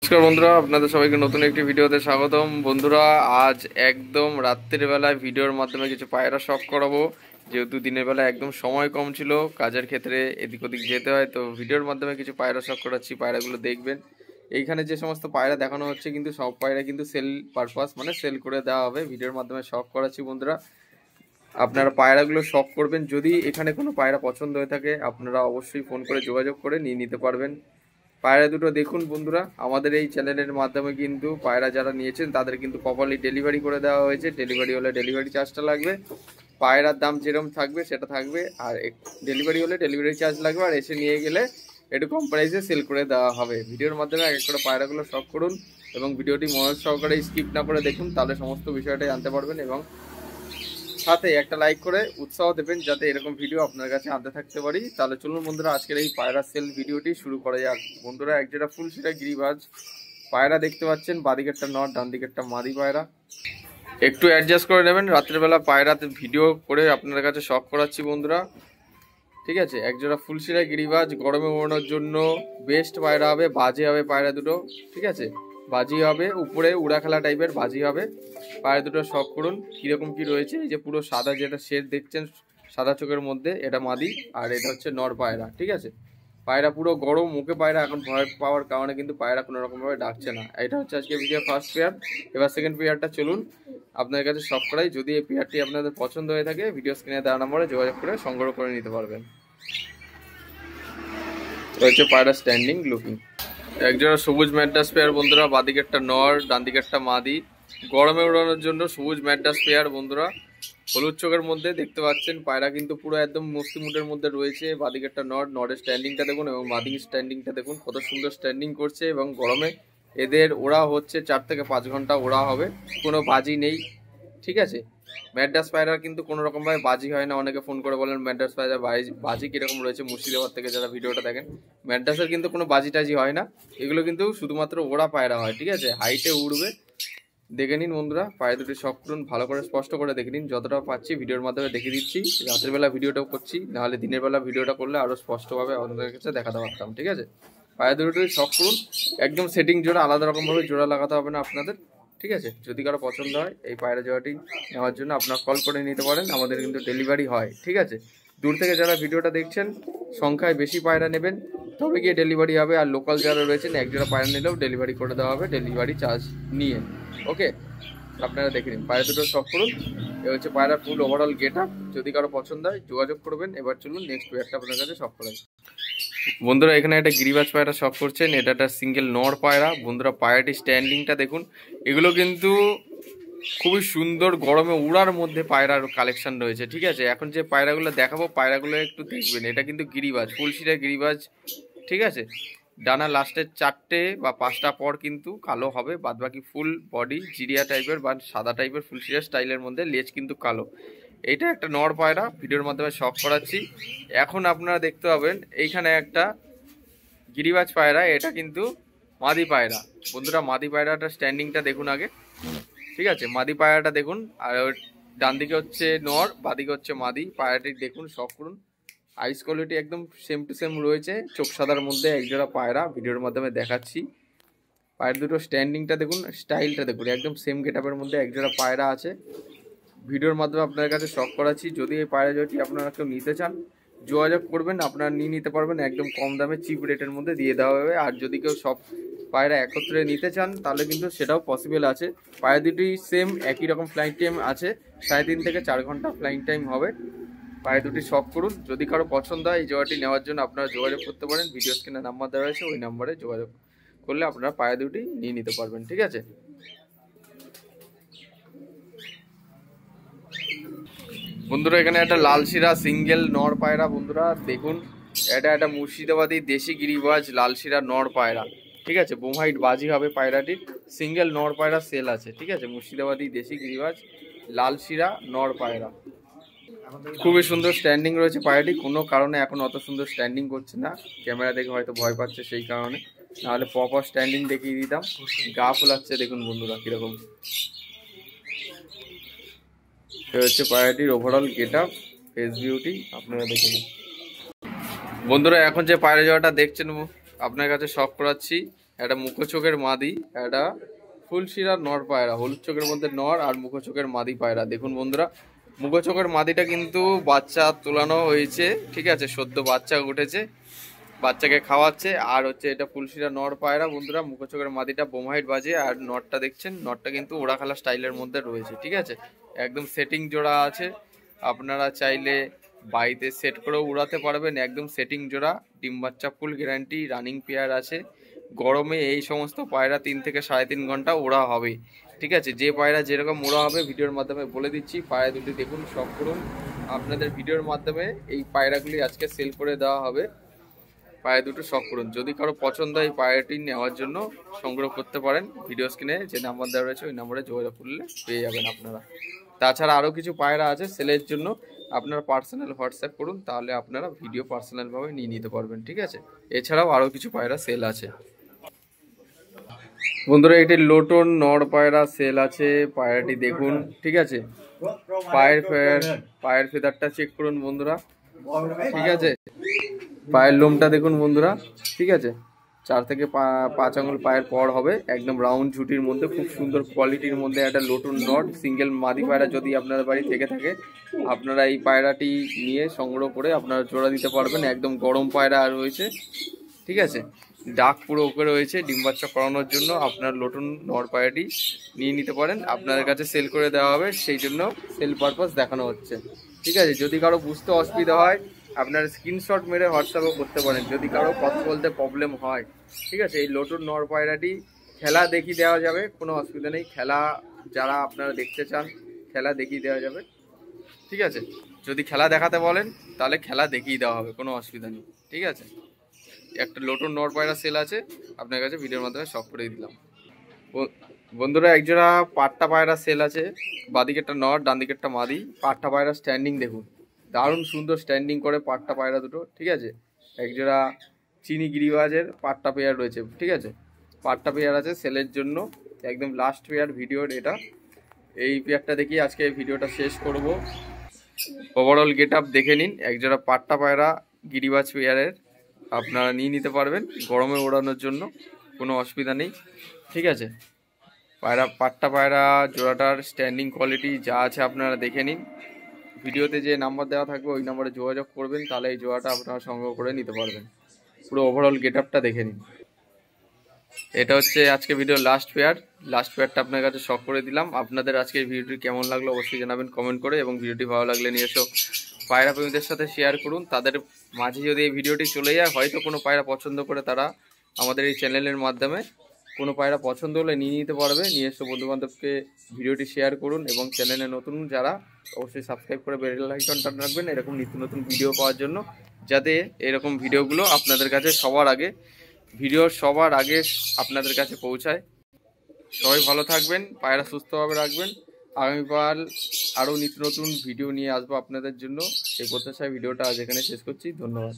নমস্কার বন্ধুরা, আপনাদের সবাইকে নতুন একটি ভিডিওতে স্বাগতম। বন্ধুরা, আজ একদম রাত্রের বেলায় ভিডিওর মাধ্যমে কিছু পায়রা শখ করাবো। যেহেতু দিনের বেলা একদম সময় কম ছিল, কাজের ক্ষেত্রে এদিক ওদিক যেতে হয়, তো ভিডিওর মাধ্যমে কিছু পায়রা শখ করাচ্ছি। পায়রাগুলো দেখবেন। এইখানে যে সমস্ত পায়রা দেখানো হচ্ছে কিন্তু সব পায়রা কিন্তু সেল পারপাস, মানে সেল করে দেওয়া হবে। ভিডিওর মাধ্যমে শখ করাচ্ছি বন্ধুরা। আপনারা পায়রাগুলো শখ করবেন। যদি এখানে কোনো পায়রা পছন্দ হয়ে থাকে, আপনারা অবশ্যই ফোন করে যোগাযোগ করে নিয়ে নিতে পারবেন। পায়রা দুটো দেখুন বন্ধুরা, আমাদের এই চ্যানেলের মাধ্যমে কিন্তু পায়রা যারা নিয়েছেন তাদের কিন্তু প্রপারলি ডেলিভারি করে দেওয়া হয়েছে। ডেলিভারি হলে ডেলিভারি চার্জটা লাগবে, পায়রার দাম যেরকম থাকবে সেটা থাকবে, আর ডেলিভারি হলে ডেলিভারি চার্জ লাগবে, আর এসে নিয়ে গেলে একটু কম প্রাইসে সেল করে দেওয়া হবে। ভিডিওর মাধ্যমে এক এক করে পায়রাগুলো শখ করুন এবং ভিডিওটি মনোযোগ সহকারে স্কিপ না করে দেখুন, তাহলে সমস্ত বিষয়টাই জানতে পারবেন। এবং সাথে একটা লাইক করে উৎসাহ দেবেন যাতে এরকম ভিডিও আপনার কাছে আনতে থাকতে পারি। তাহলে চলুন বন্ধুরা, আজকের এই পায়রা সেল ভিডিওটি শুরু করা যাক। বন্ধুরা, এক যেটা ফুল সেটা গিরিবাজ পায়রা দেখতে পাচ্ছেন, বাঁদিকেরটা নর, ডান দিকেরটা মাদি পায়রা। একটু অ্যাডজাস্ট করে নেবেন, রাত্রেবেলা পায়রাতে ভিডিও করে আপনার কাছে শখ করাচ্ছি বন্ধুরা, ঠিক আছে। একজোড়া ফুলশিরা গিরিবাজ গরমে ওড়ানোর জন্য বেস্ট পায়রা হবে। বাজে হবে পায়রা দুটো, ঠিক আছে, বাজি হবে, উপরে উড়া খেলা টাইপের বাজি হবে। পায়রা দুটো শখ করুন কীরকম কী রয়েছে। এই যে পুরো সাদা যেটা শেড দেখছেন সাদা চোখের মধ্যে, এটা মাদি, আর এটা হচ্ছে নর পায়রা, ঠিক আছে। পায়রা পুরো গরম, মুখে পায়রা এখন ভয় পাওয়ার কারণে কিন্তু পায়রা কোনো রকমভাবে ডাকছে না। এটা হচ্ছে আজকে ভিডিও ফার্স্ট পেয়ার। এবার সেকেন্ড পেয়ারটা চলুন আপনার কাছে শখ করাই। যদি এই পেয়ারটি আপনাদের পছন্দ হয়ে থাকে, ভিডিও স্ক্রিনে দেওয়া নম্বরে যোগাযোগ করে সংগ্রহ করে নিতে পারবেন। হচ্ছে পায়রা স্ট্যান্ডিং লুকিং। একজোড়া সবুজ ম্যাড্রাস পেয়ার বন্ধুরা, বাঁদিকেরটা নর, ডান দিকেরটা মাদি। গরমে উড়ানোর জন্য সবুজ ম্যাড্রাস পেয়ার বন্ধুরা, হলুদ চোখের মধ্যে দেখতে পাচ্ছেন। পায়রা কিন্তু পুরো একদম মস্তি মুটের মধ্যে রয়েছে। বাঁদিকেরটা নর, নরের স্ট্যান্ডিংটা দেখুন এবং মাদির স্ট্যান্ডিংটা দেখুন, কত সুন্দর স্ট্যান্ডিং করছে। এবং গরমে এদের ওড়া হচ্ছে 4 থেকে 5 ঘন্টা ওড়া হবে, কোনো বাজি নেই, ঠিক আছে। ম্যাড্রাস পায়রা কিন্তু কোনো রকমভাবে বাজি হয় না। অনেকে ফোন করে বলেন ম্যাড্রাস পায়রা বাজি কীরকম রয়েছে, মুর্শিদাবাদ থেকে যারা ভিডিওটা দেখেন। ম্যাড্রাসের কিন্তু কোনো বাজি টাজি হয় না, এগুলো কিন্তু শুধুমাত্র ওড়া পায়রা হয়, ঠিক আছে। হাইটে উড়বে, দেখে নিন বন্ধুরা। পায়রা দুটি শখ করুন, ভালো করে স্পষ্ট করে দেখে নিন। যতটা পাচ্ছি ভিডিওর মাধ্যমে দেখে দিচ্ছি। রাতের বেলা ভিডিওটাও করছি, নাহলে দিনের বেলা ভিডিওটা করলে আরও স্পষ্টভাবে আপনাদের কাছে দেখাতে পারতাম, ঠিক আছে। পায়রা দুটি শখ করুন, একদম সেটিং জোড়া, আলাদা রকমভাবে জোড়া লাগাতে হবে না আপনাদের, ঠিক আছে। যদি কারো পছন্দ হয় এই পায়রা জোড়াটি নেওয়ার জন্য আপনারা কল করে নিতে পারেন, আমাদের কিন্তু ডেলিভারি হয়, ঠিক আছে। দূর থেকে যারা ভিডিওটা দেখছেন সংখ্যায় বেশি পায়রা নেবেন তবে গিয়ে ডেলিভারি হবে, আর লোকাল যারা রয়েছেন এক জোড়া পায়রা নিলেও ডেলিভারি করে দেওয়া হবে, ডেলিভারি চার্জ নিয়ে। ওকে, আপনারা দেখে নিন। পায়রা দুটো শখ করুন। এ হচ্ছে পায়রা ফুল ওভারঅল গেট আপ। যদি কারো পছন্দ হয় যোগাযোগ করবেন। এবার চলুন নেক্সট পেয়ারটা আপনার কাছে শখ করাই। বন্ধুরা, এখানে একটা গিরিবাজ পায়রা শখ করছেন। এটা একটা সিঙ্গেল নর পায়রা বন্ধুরা। পায়রাটি স্ট্যান্ডিংটা দেখুন, এগুলো কিন্তু খুবই সুন্দর গরমে উড়ার মধ্যে পায়রার কালেকশন রয়েছে, ঠিক আছে। এখন যে পায়রাগুলো দেখাবো পায়রাগুলো একটু দেখবেন। এটা কিন্তু গিরিবাজ, ফুলশিরা গিরিবাজ, ঠিক আছে। ডানা লাস্টের 4টে বা 5টা পর কিন্তু কালো হবে, বাদবাকি ফুল বডি জিরিয়া টাইপের বা সাদা টাইপের ফুলশিরা স্টাইলের মধ্যে, লেজ কিন্তু কালো। এটা একটা নর পায়রা, ভিডিওর মাধ্যমে শখ করাচ্ছি। এখন আপনারা দেখতে পাবেন এইখানে একটা গিরিবাজ পায়রা, এটা কিন্তু মাদি পায়রা বন্ধুরা। মাদি পায়রাটা স্ট্যান্ডিংটা দেখুন আগে, ঠিক আছে। মাদি পায়রাটা দেখুন, আর ডান দিকে হচ্ছে নর, বাদিকে হচ্ছে মাদি। পায়রাটি দেখুন, শখ করুন। আইস কোয়ালিটি একদম সেম টু সেম রয়েছে, চোখ সাদার মধ্যে একজোড়া পায়রা, ভিডিওর মাধ্যমে দেখাচ্ছি। পায়ের দুটো স্ট্যান্ডিংটা দেখুন, স্টাইলটা দেখুন, একদম সেম গেটআপের মধ্যে একজোড়া পায়রা আছে। ভিডিওর মাধ্যমে আপনার কাছে শখ করাচ্ছি। যদি এই পায়রা জোড়াটি আপনারা কেউ নিতে চান যোগাযোগ করবেন, আপনারা নিয়ে নিতে পারবেন। একদম কম দামে চিপ রেটের মধ্যে দিয়ে দেওয়া হবে। আর যদি কেউ সব পায়রা একত্রে নিতে চান তাহলে কিন্তু সেটাও পসিবল আছে। পায়রা দুটি সেম একই রকম ফ্লাইং টাইম আছে, 3.5 থেকে 4 ঘন্টা ফ্লাইং টাইম হবে। পায়রা দুটি শখ করুন। যদি কারো পছন্দ হয় এই জোড়াটি নেওয়ার জন্য আপনারা যোগাযোগ করতে পারেন। ভিডিও স্ক্রিনে নাম্বার দেওয়া আছে, ওই নাম্বারে যোগাযোগ করলে আপনারা পায়রা দুটি নিয়ে নিতে পারবেন, ঠিক আছে। বন্ধুরা, এখানে একটা লালশিরা সিঙ্গেল নর পায়রা বন্ধুরা দেখুন। এটা একটা মুর্শিদাবাদী দেশি গিরিবাজ লালশিরা নর পায়রা, ঠিক আছে। বোমহাইট বাজি হবে পায়রাটির। সিঙ্গেল নর পায়রা সেল আছে, ঠিক আছে। মুর্শিদাবাদী দেশি গিরিবাজ লালশিরা নর পায়রা, খুবই সুন্দর স্ট্যান্ডিং রয়েছে পায়রাটি। কোনো কারণে এখন অত সুন্দর স্ট্যান্ডিং করছে না, ক্যামেরা দেখে হয়তো ভয় পাচ্ছে সেই কারণে, নাহলে প্রপার স্ট্যান্ডিং দেখিয়ে দিতাম। গা ফোলাচ্ছে দেখুন বন্ধুরা কিরকম। হচ্ছে পায়রাটির overall get up, face beauty আপনারা দেখে নিন। বন্ধুরা, এখন যে পায়রা জোড়াটা দেখছেন আপনার কাছে শখ করাচ্ছি, একটা মুখো চোখের মাদি, একটা ফুলশিরার নর পায়রা, হলুদ চোখের মধ্যে নর আর মুখো চোখের মাদি পায়রা। দেখুন বন্ধুরা, মুখো চোখের মাদিটা কিন্তু বাচ্চা তোলানো হয়েছে, ঠিক আছে, সদ্য বাচ্চা উঠেছে, বাচ্চাকে খাওয়াচ্ছে। আর হচ্ছে এটা ফুলশিরা নর পায়রা বন্ধুরা। মুখো চোখের মাদিটা বোমহাইট বাজে, আর নরটা দেখছেন, নরটা কিন্তু ওড়া খেলা স্টাইলের মধ্যে রয়েছে, ঠিক আছে, একদম সেটিং জোড়া আছে। আপনারা চাইলে বাড়িতে সেট করেও উড়াতে পারবেন, একদম সেটিং জোড়া, ডিম বাচ্চা ফুল গ্যারান্টি, রানিং পেয়ার আছে। গরমে এই সমস্ত পায়রা 3 থেকে 3.5 ঘন্টা ওড়া হবে, ঠিক আছে। যে পায়রা যেরকম ওড়া হবে ভিডিওর মাধ্যমে বলে দিচ্ছি। পায়রা দুটি দেখুন, শখ করুন, আপনাদের ভিডিওর মাধ্যমে এই পায়রাগুলি আজকে সেল করে দেওয়া হবে। পায়রা দুটো শখ করুন, যদি কারো পছন্দ হয় পায়রাটি নেওয়ার জন্য সংগ্রহ করতে পারেন। ভিডিও স্ক্রিনে যে নাম্বার দেওয়া রয়েছে ওই নাম্বারে যোগাযোগ করলে পেয়ে যাবেন আপনারা। তাছাড়া আরও কিছু পায়রা আছে সেলের জন্য, আপনারা পার্সোনাল হোয়াটসঅ্যাপ করুন, তাহলে আপনারা ভিডিও পার্সোনালভাবে নিয়ে নিতে পারবেন, ঠিক আছে। এছাড়াও আরও কিছু পায়রা সেল আছে বন্ধুরা। এটি লোটন নর পায়রা সেল আছে, পায়রাটি দেখুন, ঠিক আছে। পায়ের ফেদারটা চেক করুন বন্ধুরা, ঠিক আছে। পায়ের লোমটা দেখুন বন্ধুরা, ঠিক আছে, 4 থেকে 5 আঙুল পায়ের পর হবে, একদম রাউন্ড ঝুটির মধ্যে, খুব সুন্দর কোয়ালিটির মধ্যে একটা লোটন নট সিঙ্গেল মাদি পায়রা যদি আপনার বাড়ি থেকে থাকে, আপনারা এই পায়রাটি নিয়ে সংগ্রহ করে আপনারা জোড়া দিতে পারবেন। একদম গরম পায়রা আর রয়েছে, ঠিক আছে, ডাক পুরো ওকে রয়েছে, ডিম বাচ্চা করানোর জন্য আপনার লোটন নর পায়রাটি নিয়ে নিতে পারেন। আপনাদের কাছে সেল করে দেওয়া হবে, সেই জন্য সেল পারপাস দেখানো হচ্ছে, ঠিক আছে। যদি কারো বুঝতে অসুবিধা হয় আপনার স্ক্রিনশট মেরে হোয়াটসঅ্যাপও করতে পারেন, যদি কারো কথা বলতে প্রবলেম হয়, ঠিক আছে। এই লোটন নর পায়রাটি খেলা দেখিয়ে দেওয়া যাবে, কোনো অসুবিধা নেই। খেলা যারা আপনারা দেখতে চান খেলা দেখিয়ে দেওয়া যাবে, ঠিক আছে। যদি খেলা দেখাতে বলেন তাহলে খেলা দেখিয়ে দেওয়া হবে, কোনো অসুবিধা নেই, ঠিক আছে। একটা লোটন নর পায়রা সেল আছে, আপনার কাছে ভিডিওর মাধ্যমে সব করে দিলাম বন্ধুরা। একজোড়া পাট্টা পায়রা সেল আছে, বাদিকেরটা নর, ডান দিকেরটা মাদি। পাট্টা পায়রা স্ট্যান্ডিং দেখুন, দারুণ সুন্দর স্ট্যান্ডিং করে পাট্টা পায়রা দুটো, ঠিক আছে। একজোড়া চিনি গিরিবাজের পাট্টা পেয়ার রয়েছে, ঠিক আছে, পাট্টা পেয়ার আছে সেলের জন্য, একদম লাস্ট পেয়ার ভিডিওর এটা। এই পেয়ারটা দেখিয়ে আজকে এই ভিডিওটা শেষ করব। ওভারঅল গেট আপ দেখে নিন। একজোড়া পাট্টা পায়রা গিরিবাজ পেয়ারের আপনারা নিয়ে নিতে পারবেন গরমে ওড়ানোর জন্য, কোনো অসুবিধা নেই, ঠিক আছে। পাট্টা পায়রা জোড়াটার স্ট্যান্ডিং কোয়ালিটি যা আছে আপনারা দেখে নিন। ভিডিওতে যে নাম্বার দেওয়া থাকবে ওই নাম্বারে যোগাযোগ করবেন, তাহলে এই জোড়াটা আপনারা সংগ্রহ করে নিতে পারবেন। পুরো ওভারঅল গেট আপটা দেখে নিন। এটা হচ্ছে আজকে ভিডিওর লাস্ট পেয়ারটা আপনার কাছে শখ করে দিলাম। আপনাদের আজকের ভিডিওটি কেমন লাগলো অবশ্যই জানাবেন কমেন্ট করে, এবং ভিডিওটি ভালো লাগলে নিয়ে এসো পায়রা প্রেমীদের সাথে শেয়ার করুন। তাদের মাঝে যদি এই ভিডিওটি চলে যায়, হয়তো কোনো পায়রা পছন্দ করে তারা আমাদের এই চ্যানেলের মাধ্যমে কোনো পায়রা পছন্দ হলে নিয়ে নিতে পারবে। নিয়ে এসে বন্ধুবান্ধবকে ভিডিওটি শেয়ার করুন, এবং চ্যানেলে নতুন যারা অবশ্যই সাবস্ক্রাইব করে বেল আইকনটা রাখবেন এরকম নিত্য নতুন ভিডিও পাওয়ার জন্য, যাতে এরকম ভিডিওগুলো আপনাদের কাছে সবার আগে আপনাদের কাছে পৌঁছায়। সবাই ভালো থাকবেন, পায়রা সুস্থভাবে রাখবেন। আগামীকাল আরও নিত্য নতুন ভিডিও নিয়ে আসবো আপনাদের জন্য। এই প্রত্যাশায় ভিডিওটা আজ এখানে শেষ করছি। ধন্যবাদ।